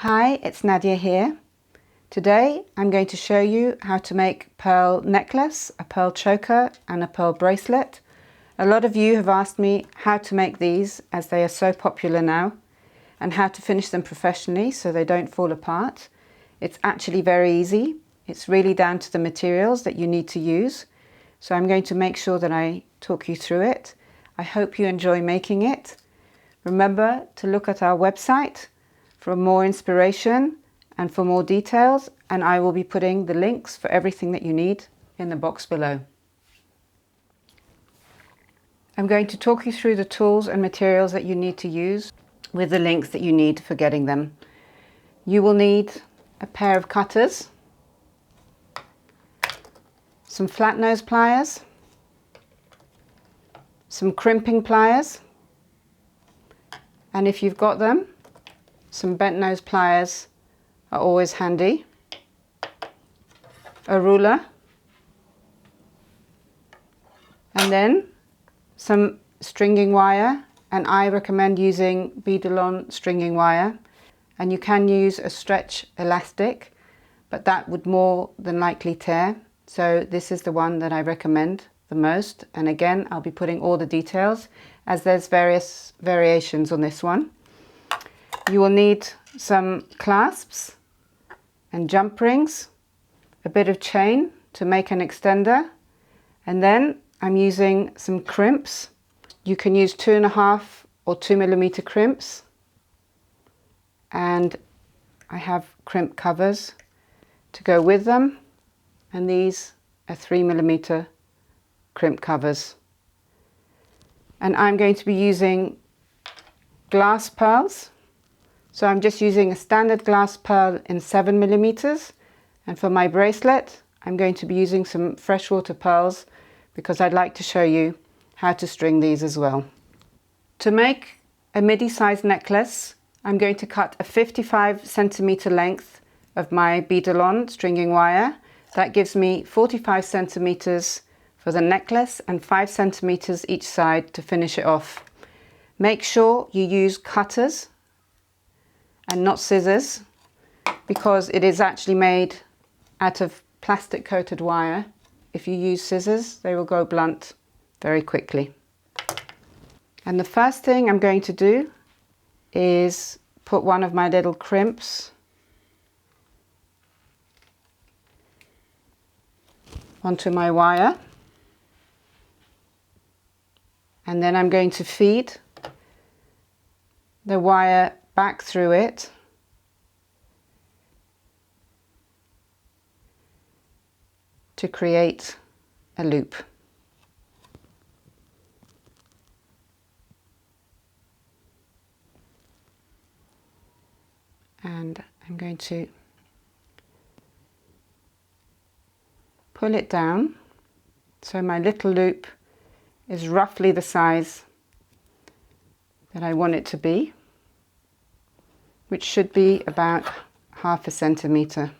Hi, it's Nadia here. Today I'm going to show you how to make pearl necklace, a pearl choker and a pearl bracelet. A lot of you have asked me how to make these as they are so popular now and how to finish them professionally so they don't fall apart. It's actually very easy. It's really down to the materials that you need to use. So I'm going to make sure that I talk you through it. I hope you enjoy making it. Remember to look at our website for more inspiration and for more details, and I will be putting the links for everything that you need in the box below. I'm going to talk you through the tools and materials that you need to use with the links that you need for getting them. You will need a pair of cutters, some flat nose pliers, some crimping pliers, and if you've got them, some bent nose pliers are always handy, a ruler, and then some stringing wire, and I recommend using Beadalon stringing wire, and you can use a stretch elastic, but that would more than likely tear, so this is the one that I recommend the most. And again, I'll be putting all the details as there's various variations on this one. You will need some clasps and jump rings, a bit of chain to make an extender, and then I'm using some crimps. You can use 2.5 or 2mm crimps, and I have crimp covers to go with them, and these are 3mm crimp covers. And I'm going to be using glass pearls. So I'm just using a standard glass pearl in 7mm, and for my bracelet I'm going to be using some freshwater pearls because I'd like to show you how to string these as well. To make a midi-sized necklace, I'm going to cut a 55cm length of my Beadalon stringing wire. That gives me 45cm for the necklace and 5cm each side to finish it off. Make sure you use cutters and not scissors, because it is actually made out of plastic coated wire. If you use scissors, they will go blunt very quickly. And the first thing I'm going to do is put one of my little crimps onto my wire, and then I'm going to feed the wire back through it to create a loop. And I'm going to pull it down so my little loop is roughly the size that I want it to be, which should be about 1/2 centimeter.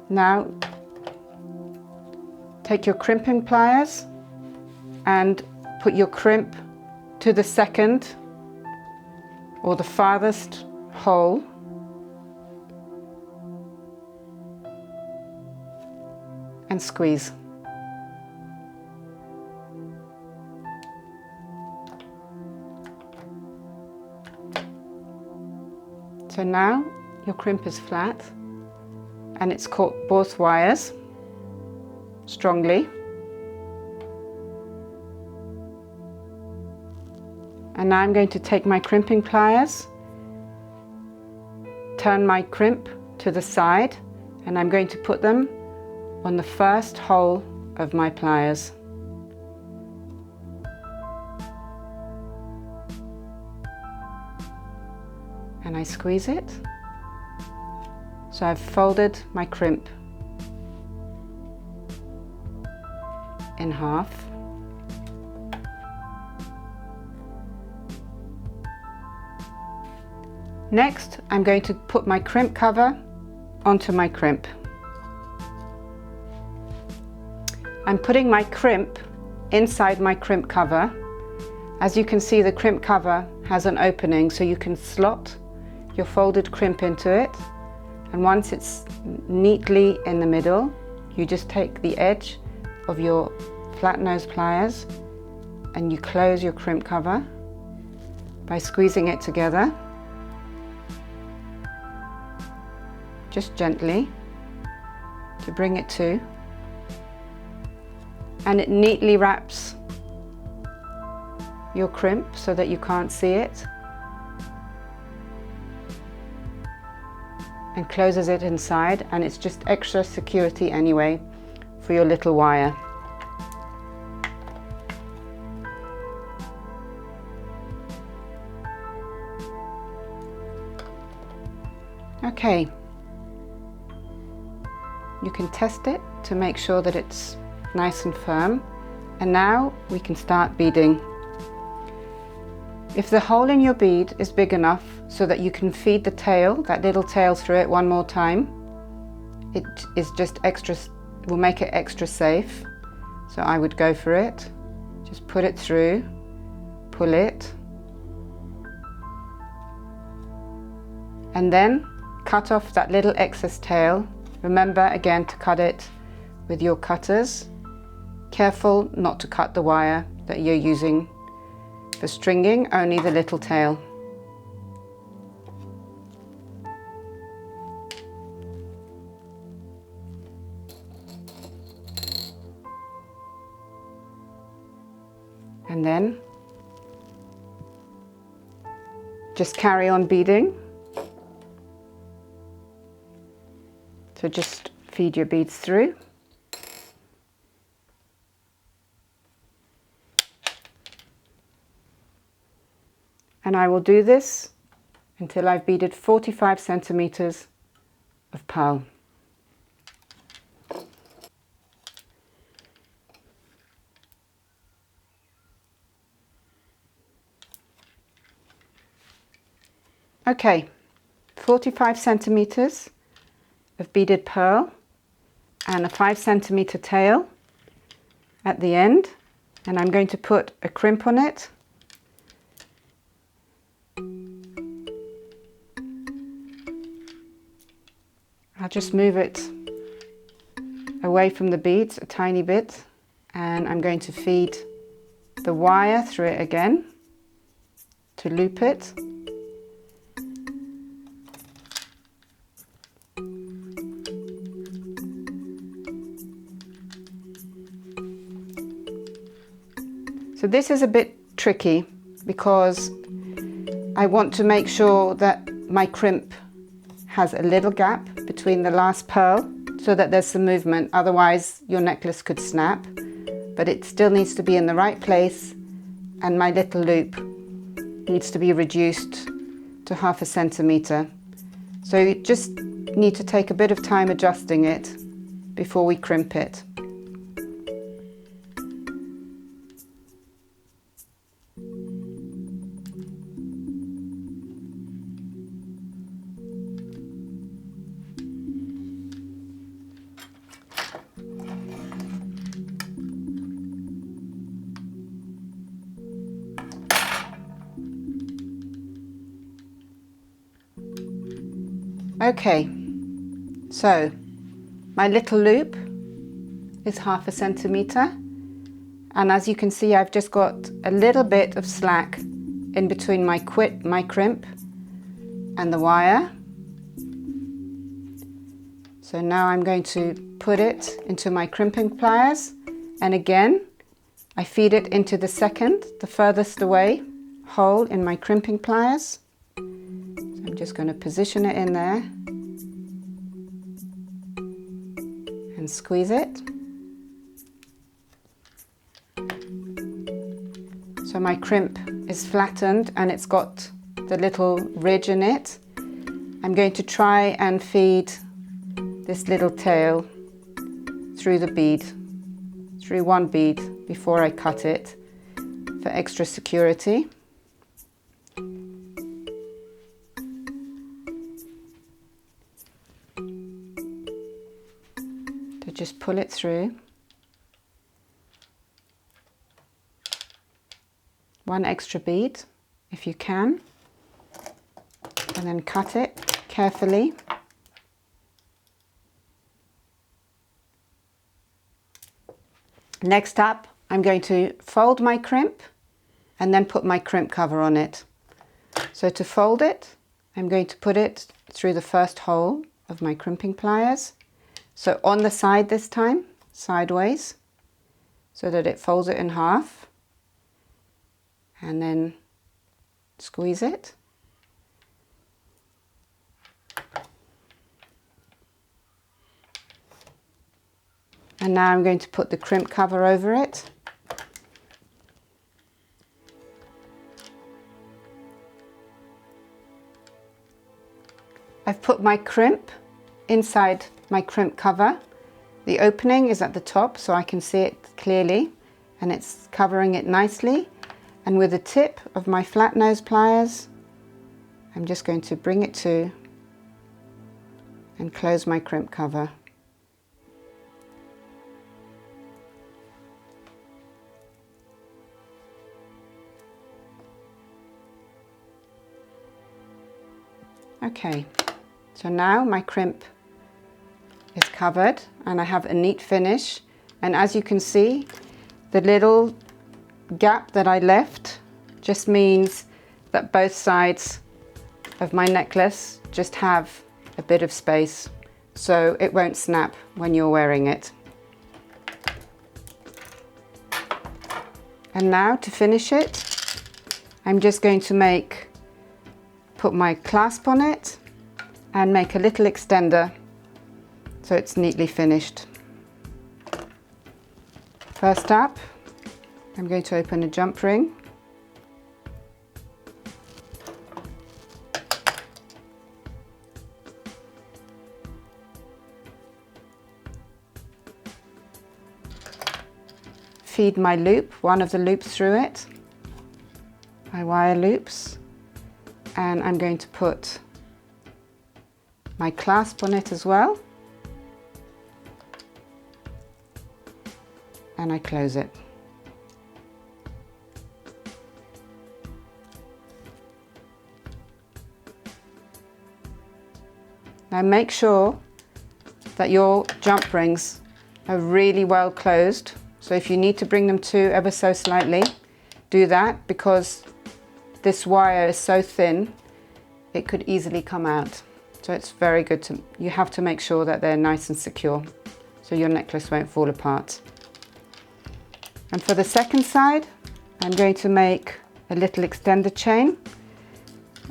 Now take your crimping pliers and put your crimp to the second or the farthest hole, and squeeze. So now your crimp is flat and it's caught both wires strongly. And now I'm going to take my crimping pliers, turn my crimp to the side, and I'm going to put them on the first hole of my pliers. And I squeeze it. So I've folded my crimp in half. Next, I'm going to put my crimp cover onto my crimp. I'm putting my crimp inside my crimp cover. As you can see, the crimp cover has an opening, so you can slot your folded crimp into it. And once it's neatly in the middle, you just take the edge of your flat nose pliers and you close your crimp cover by squeezing it together, just gently to bring it to, and it neatly wraps your crimp so that you can't see it, and closes it inside, and it's just extra security anyway for your little wire. Okay, you can test it to make sure that it's nice and firm, and now we can start beading. If the hole in your bead is big enough so that you can feed the tail, that little tail, through it one more time, it is just extra, will make it extra safe. So I would go for it. Just put it through, pull it, and then cut off that little excess tail. Remember again to cut it with your cutters. Careful not to cut the wire that you're using for stringing, only the little tail. And then just carry on beading. So just feed your beads through. And I will do this until I've beaded 45 centimeters of pearl. Okay, 45 centimeters of beaded pearl and a 5 centimeter tail at the end, and I'm going to put a crimp on it. I'll just move it away from the beads a tiny bit, and I'm going to feed the wire through it again to loop it. So this is a bit tricky because I want to make sure that my crimp has a little gap between the last pearl so that there's some movement, otherwise your necklace could snap, but it still needs to be in the right place, and my little loop needs to be reduced to 1/2 centimeter. So you just need to take a bit of time adjusting it before we crimp it. Okay, so my little loop is 1/2 centimeter, and as you can see, I've just got a little bit of slack in between my crimp and the wire. So now I'm going to put it into my crimping pliers, and again I feed it into the second, the furthest away hole in my crimping pliers. I'm just going to position it in there and squeeze it. So my crimp is flattened and it's got the little ridge in it. I'm going to try and feed this little tail through the bead, through one bead before I cut it for extra security. Just pull it through. one extra bead if you can, and then cut it carefully. Next up, I'm going to fold my crimp and then put my crimp cover on it. So to fold it, I'm going to put it through the first hole of my crimping pliers. So on the side this time, sideways, so that it folds it in half, and then squeeze it. And now I'm going to put the crimp cover over it. I've put my crimp inside my crimp cover. The opening is at the top so I can see it clearly, and it's covering it nicely. And with the tip of my flat nose pliers, I'm just going to bring it to and close my crimp cover. Okay, so now my crimp is covered and I have a neat finish, and as you can see, the little gap that I left just means that both sides of my necklace just have a bit of space, so it won't snap when you're wearing it. And now to finish it, I'm just going to put my clasp on it and make a little extender so it's neatly finished. First up, I'm going to open a jump ring. Feed my loop, one of the loops through it, my wire loops, and I'm going to put my clasp on it as well, and I close it. Now make sure that your jump rings are really well closed. So if you need to bring them to ever so slightly, do that, because this wire is so thin, it could easily come out. So it's very good you have to make sure that they're nice and secure so your necklace won't fall apart. And for the second side, I'm going to make a little extender chain.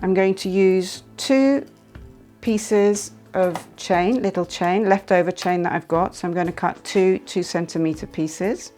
I'm going to use 2 pieces of chain, little chain, leftover chain that I've got. So I'm going to cut 2 2-centimeter pieces.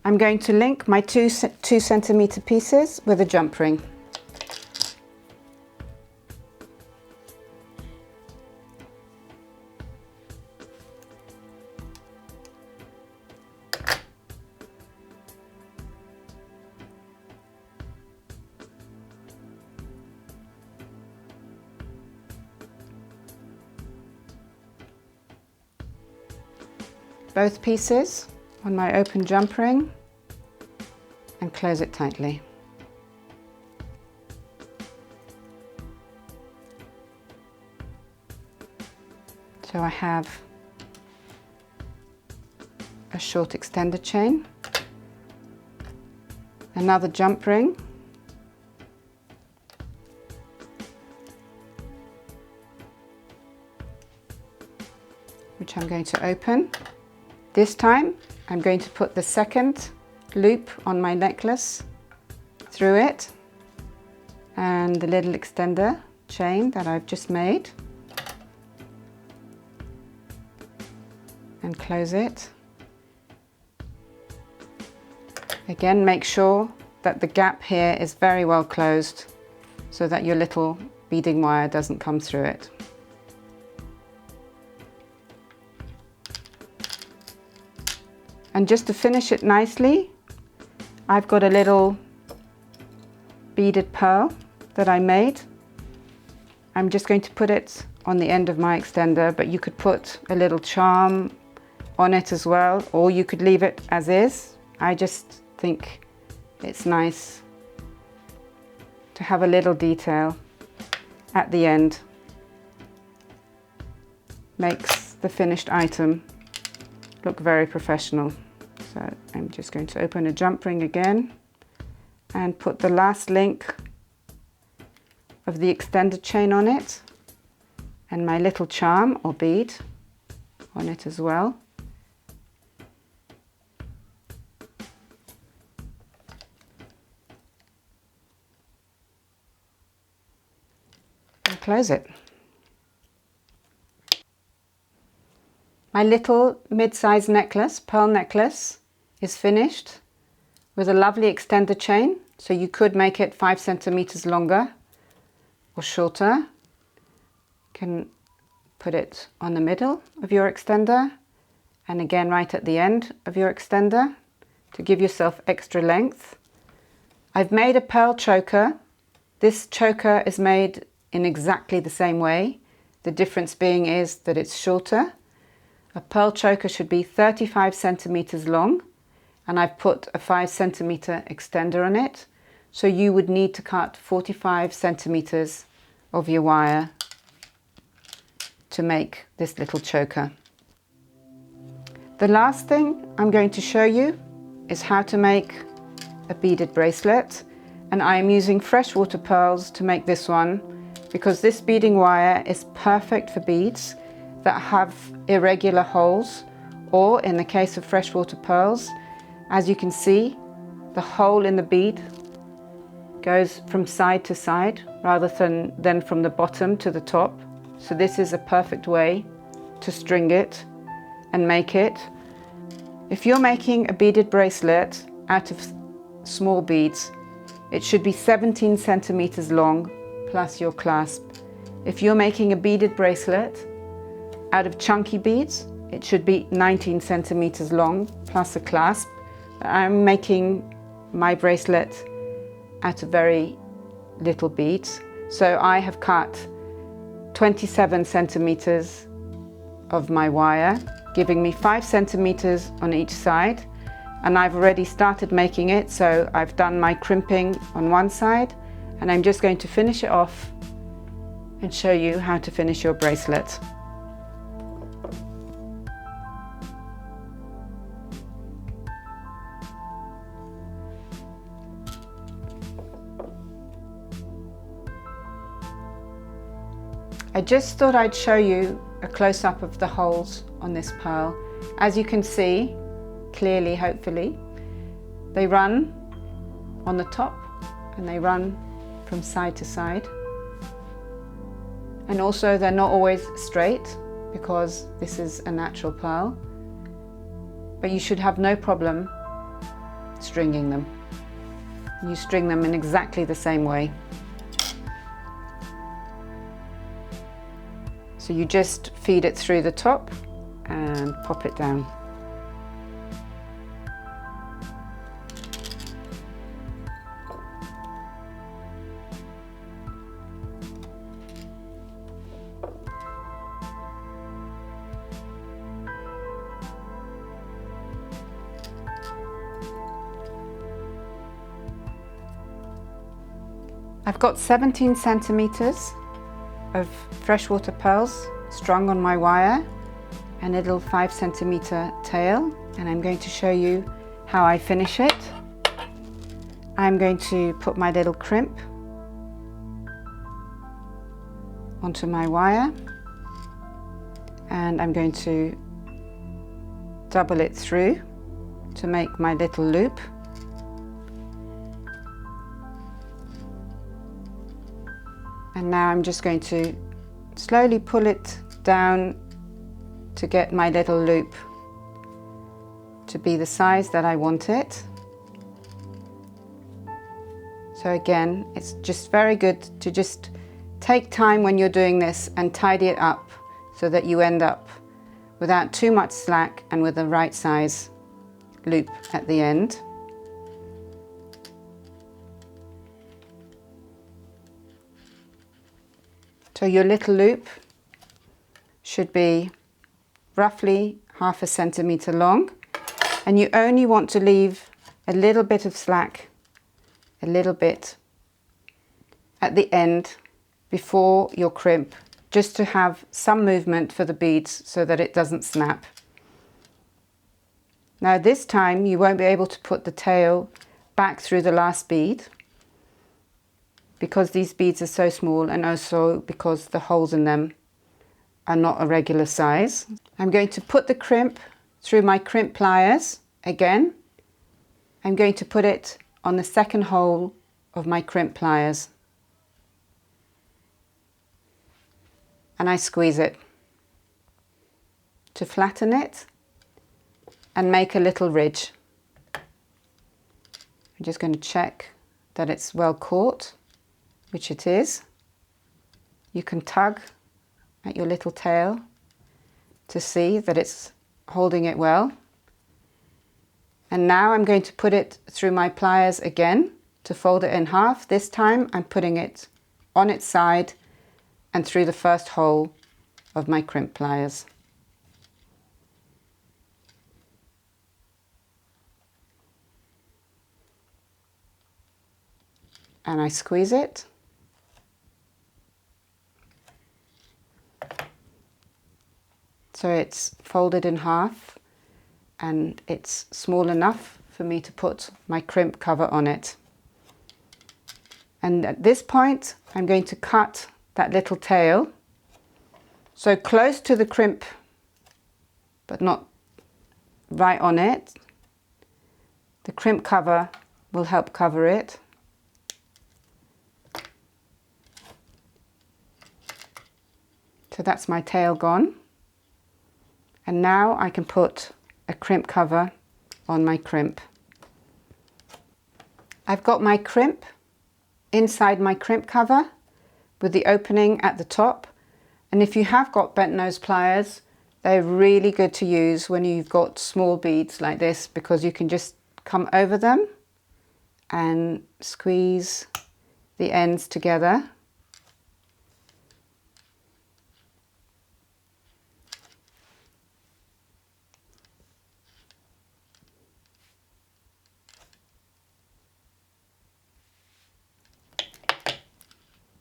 I'm going to link my 2 2-centimeter pieces with a jump ring. Both pieces on my open jump ring and close it tightly. So I have a short extender chain, another jump ring, which I'm going to open. This time I'm going to put the second loop on my necklace through it and the little extender chain that I've just made, and close it. Again, make sure that the gap here is very well closed so that your little beading wire doesn't come through it. And just to finish it nicely, I've got a little beaded pearl that I made. I'm just going to put it on the end of my extender, but you could put a little charm on it as well, or you could leave it as is. I just think it's nice to have a little detail at the end. Makes the finished item look very professional. So I'm just going to open a jump ring again and put the last link of the extended chain on it and my little charm or bead on it as well. And close it. My little mid-size necklace, pearl necklace, is finished with a lovely extended chain. So you could make it 5 centimeters longer or shorter. You can put it on the middle of your extender and again right at the end of your extender to give yourself extra length. I've made a pearl choker. This choker is made in exactly the same way. The difference being is that it's shorter. A pearl choker should be 35 centimeters long, and I've put a 5 centimeter extender on it. So you would need to cut 45 centimeters of your wire to make this little choker. The last thing I'm going to show you is how to make a beaded bracelet, and I am using freshwater pearls to make this one because this beading wire is perfect for beads that have irregular holes, or in the case of freshwater pearls, as you can see, the hole in the bead goes from side to side rather than from the bottom to the top. So this is a perfect way to string it and make it. If you're making a beaded bracelet out of small beads, it should be 17 centimeters long plus your clasp. If you're making a beaded bracelet out of chunky beads, it should be 19 centimeters long plus a clasp. I'm making my bracelet out of very little beads, so I have cut 27 centimeters of my wire, giving me 5 centimeters on each side, and I've already started making it. So I've done my crimping on one side, and I'm just going to finish it off and show you how to finish your bracelet. I just thought I'd show you a close-up of the holes on this pearl. As you can see clearly, hopefully, they run on the top and they run from side to side. And also they're not always straight because this is a natural pearl, but you should have no problem stringing them. You string them in exactly the same way. So you just feed it through the top and pop it down. I've got 17 centimeters of freshwater pearls strung on my wire and a little 5 centimeter tail, and I'm going to show you how I finish it. I'm going to put my little crimp onto my wire and I'm going to double it through to make my little loop. And now I'm just going to slowly pull it down to get my little loop to be the size that I want it. So again, it's just very good to just Take time when you're doing this and tidy it up so that you end up without too much slack and with the right size loop at the end. So your little loop should be roughly 1/2 centimeter long, and you only want to leave a little bit of slack, a little bit at the end before your crimp, just to have some movement for the beads so that it doesn't snap. Now this time you won't be able to put the tail back through the last bead because these beads are so small, and also because the holes in them are not a regular size. I'm going to put the crimp through my crimp pliers again. I'm going to put it on the second hole of my crimp pliers, and I squeeze it to flatten it and make a little ridge. I'm just going to check that it's well caught, which it is. You can tug at your little tail to see that it's holding it well. And now I'm going to put it through my pliers again to fold it in half. This time I'm putting it on its side and through the first hole of my crimp pliers. And I squeeze it. So it's folded in half and it's small enough for me to put my crimp cover on it. And at this point I'm going to cut that little tail so close to the crimp but not right on it. The crimp cover will help cover it. So that's my tail gone. And now I can put a crimp cover on my crimp. I've got my crimp inside my crimp cover with the opening at the top. And if you have got bent nose pliers, they're really good to use when you've got small beads like this, because you can just come over them and squeeze the ends together.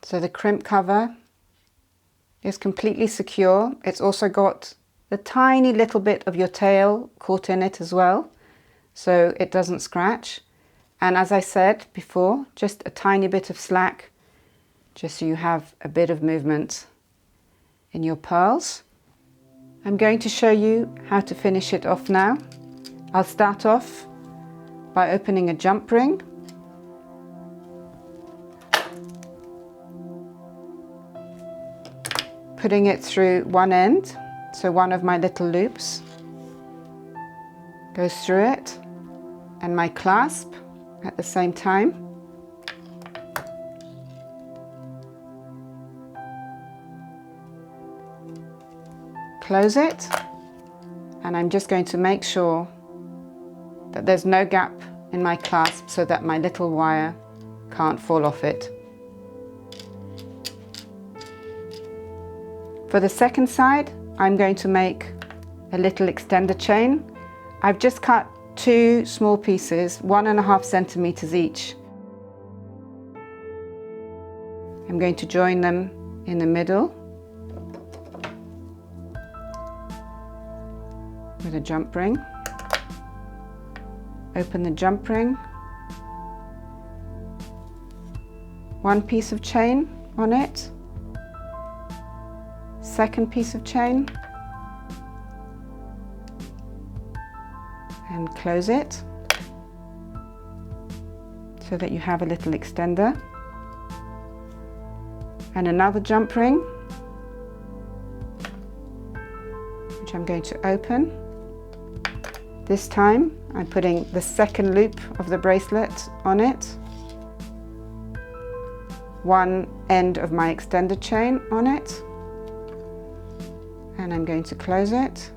So the crimp cover is completely secure. It's also got the tiny little bit of your tail caught in it as well, so it doesn't scratch. And as I said before, just a tiny bit of slack, just so you have a bit of movement in your pearls. I'm going to show you how to finish it off now. I'll start off by opening a jump ring. Putting it through one end, so one of my little loops goes through it, and my clasp at the same time. Close it, and I'm just going to make sure that there's no gap in my clasp so that my little wire can't fall off it. For the second side, I'm going to make a little extender chain. I've just cut 2 small pieces, 1.5 centimeters each. I'm going to join them in the middle with a jump ring. Open the jump ring. 1 piece of chain on it. Second piece of chain, and close it so that you have a little extender, and another jump ring which I'm going to open. This time I'm putting the second loop of the bracelet on it, one end of my extender chain on it, and I'm going to close it,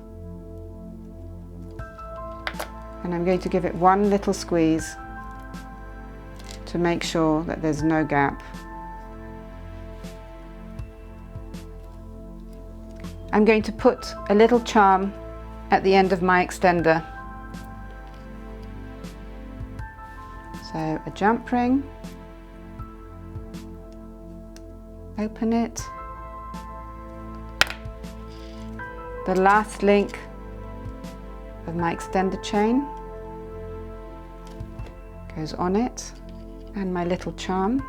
and I'm going to give it one little squeeze to make sure that there's no gap. I'm going to put a little charm at the end of my extender. So a jump ring, open it, the last link of my extender chain goes on it, and my little charm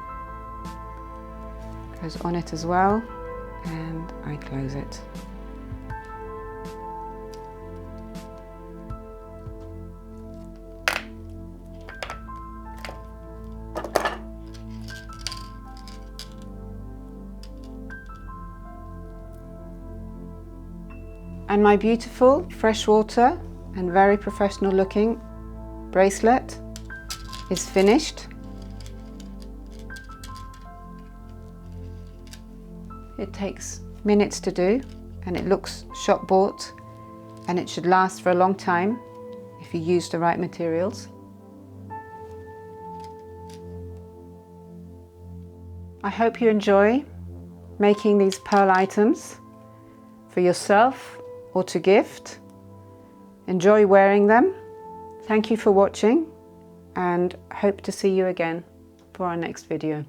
goes on it as well, and I close it. And my beautiful freshwater and very professional looking bracelet is finished. It takes minutes to do, and it looks shop bought, and it should last for a long time if you use the right materials. I hope you enjoy making these pearl items for yourself or to gift. Enjoy wearing them. Thank you for watching, and hope to see you again for our next video.